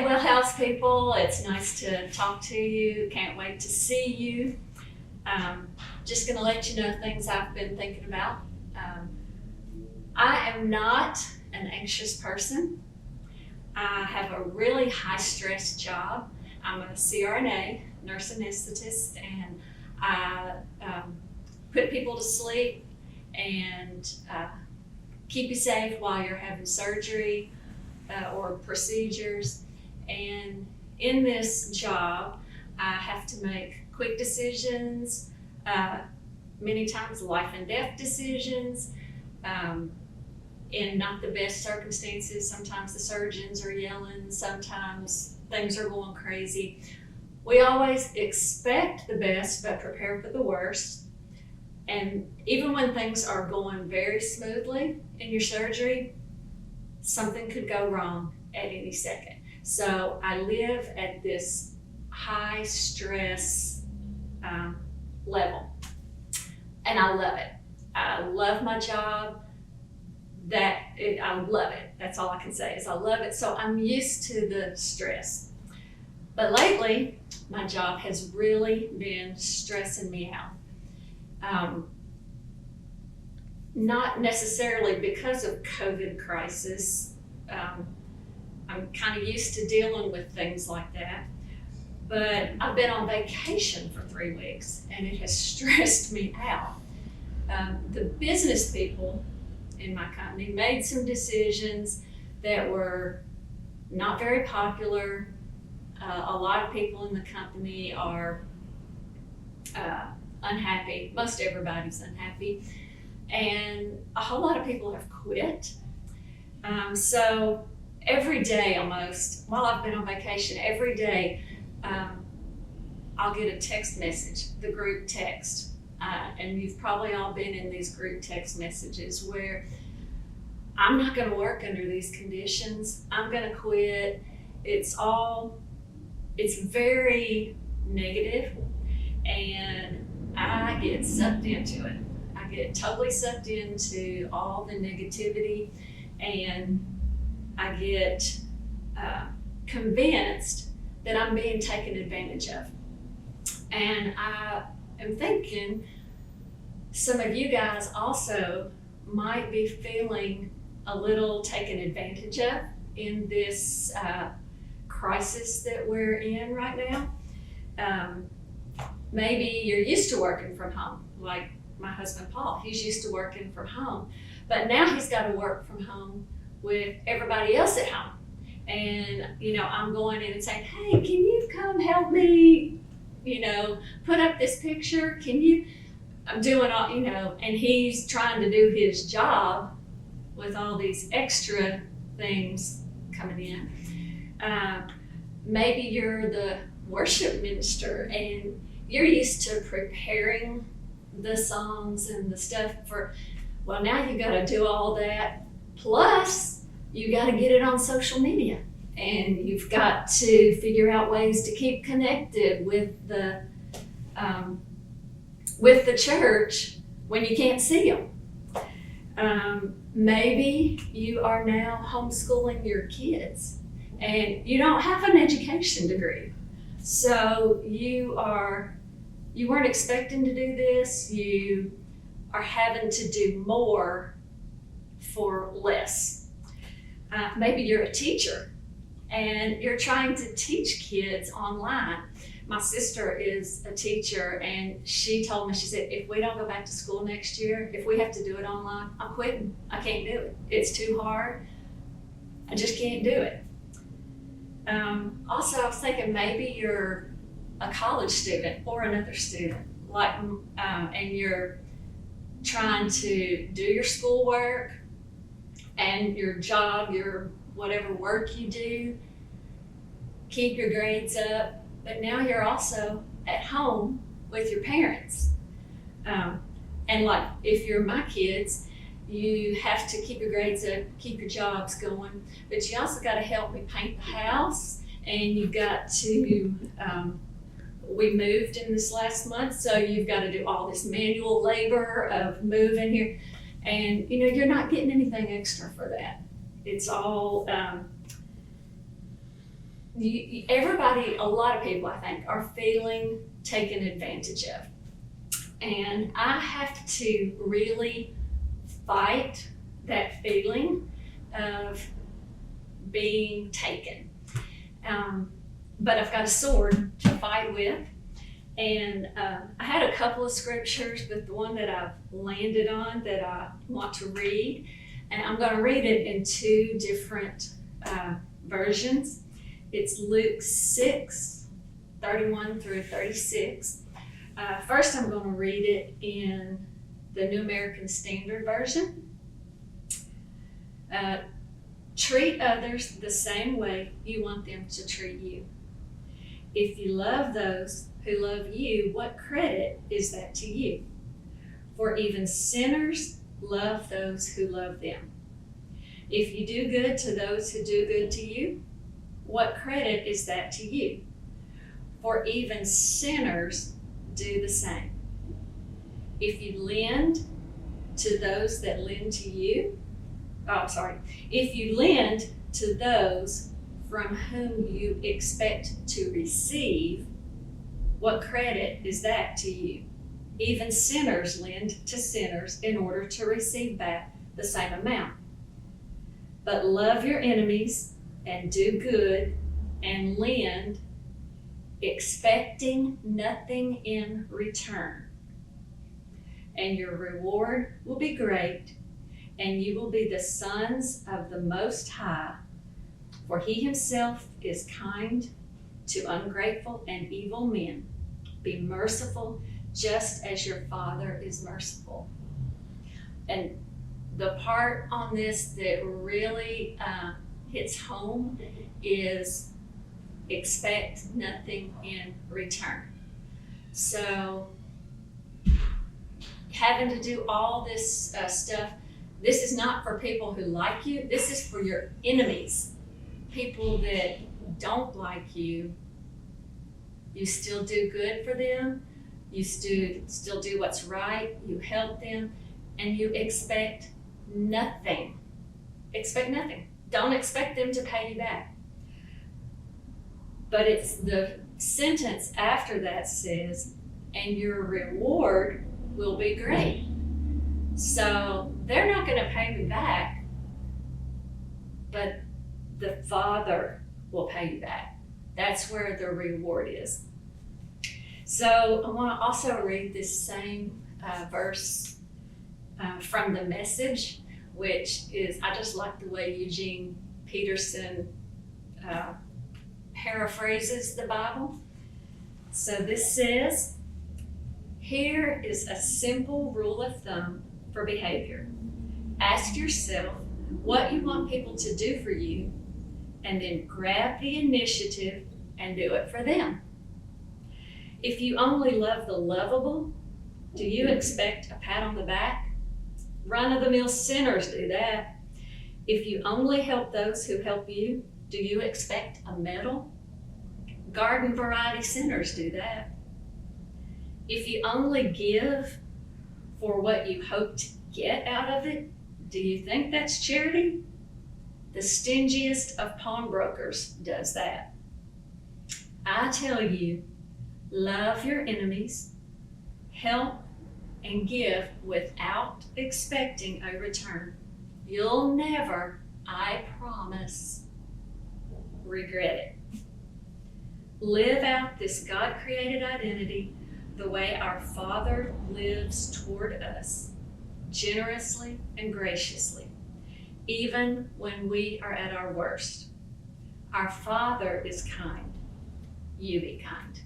Hey, Well House people, it's nice to talk to you. Can't wait to see you. Just going to let you know things I've been thinking about. I am not an anxious person. I have a really high stress job. I'm a CRNA, nurse anesthetist, and I put people to sleep and keep you safe while you're having surgery or procedures. And in this job, I have to make quick decisions, many times life and death decisions, in not the best circumstances. Sometimes the surgeons are yelling, sometimes things are going crazy. We always expect the best but prepare for the worst. And even when things are going very smoothly in your surgery, something could go wrong at any second. So I live at this high stress level, and I love it. I love my job. I love it. That's all I can say is I love it. So I'm used to the stress. But lately, my job has really been stressing me out. Not necessarily because of COVID crisis. I'm kind of used to dealing with things like that. But I've been on vacation for 3 weeks, and it has stressed me out. The business people in my company made some decisions that were not very popular. A lot of people in the company are unhappy. Most everybody's unhappy. And a whole lot of people have quit. So every day almost, while I've been on vacation, every day I'll get a text message, the group text. And you've probably all been in these group text messages where I'm not going to work under these conditions. I'm going to quit. It's very negative, and I get sucked into it. I get totally sucked into all the negativity, and I get convinced that I'm being taken advantage of. And I am thinking some of you guys also might be feeling a little taken advantage of in this crisis that we're in right now. Maybe you're used to working from home, like my husband Paul. He's used to working from home, but now he's got to work from home with everybody else at home. And I'm going in and saying, hey, can you come help me put up this picture? I'm doing all, and he's trying to do his job with all these extra things coming in. Maybe you're the worship minister and you're used to preparing the songs and the stuff now you got to do all that. Plus, you got to get it on social media. And you've got to figure out ways to keep connected with the church when you can't see them. Maybe you are now homeschooling your kids, and you don't have an education degree, so you weren't expecting to do this. You are having to do more for less. Maybe you're a teacher, and you're trying to teach kids online. My sister is a teacher, and she told me, she said, if we don't go back to school next year, if we have to do it online, I'm quitting. I can't do it. It's too hard. I just can't do it. Also, I was thinking maybe you're a college student or another student, and you're trying to do your schoolwork and your job, your whatever work you do, keep your grades up, but now you're also at home with your parents. And like if you're my kids, you have to keep your grades up, keep your jobs going, but you also got to help me paint the house, and you've got to, we moved in this last month, so you've got to do all this manual labor of moving here, and you're not getting anything extra for that. It's all everybody, a lot of people I think, are feeling taken advantage of. And I have to really fight that feeling of being taken. But I've got a sword to fight with. And I had a couple of scriptures, but the one that I've landed on that I want to read, and I'm going to read it in two different versions. It's Luke 6:31 through 36. First, I'm going to read it in the New American Standard Version. Treat others the same way you want them to treat you. If you love those who love you, what credit is that to you? For even sinners love those who love them. If you do good to those who do good to you, what credit is that to you? For even sinners do the same. If you lend to those that lend to you, if you lend to those from whom you expect to receive, what credit is that to you? Even sinners lend to sinners in order to receive back the same amount. But love your enemies and do good and lend, expecting nothing in return. And your reward will be great, and you will be the sons of the Most High, for he himself is kind to ungrateful and evil men. Be merciful just as your Father is merciful. And the part on this that really hits home is expect nothing in return. So having to do all this stuff, this is not for people who like you. This is for your enemies, people that don't like you. You still do good for them. You still do what's right. You help them, and you expect nothing. Expect nothing. Don't expect them to pay you back. But it's the sentence after that says, and your reward will be great. So they're not going to pay me back, but the Father will pay you back. That's where the reward is. So I want to also read this same verse from the Message, which is, I just like the way Eugene Peterson paraphrases the Bible. So this says, here is a simple rule of thumb for behavior. Ask yourself what you want people to do for you, and then grab the initiative and do it for them. If you only love the lovable, do you expect a pat on the back? Run-of-the-mill sinners do that. If you only help those who help you, do you expect a medal? Garden variety sinners do that. If you only give for what you hope to get out of it, do you think that's charity? The stingiest of pawnbrokers does that. I tell you, love your enemies, help and give without expecting a return. You'll never, I promise, regret it. Live out this God-created identity the way our Father lives toward us, generously and graciously, even when we are at our worst. Our Father is kind. You be kind.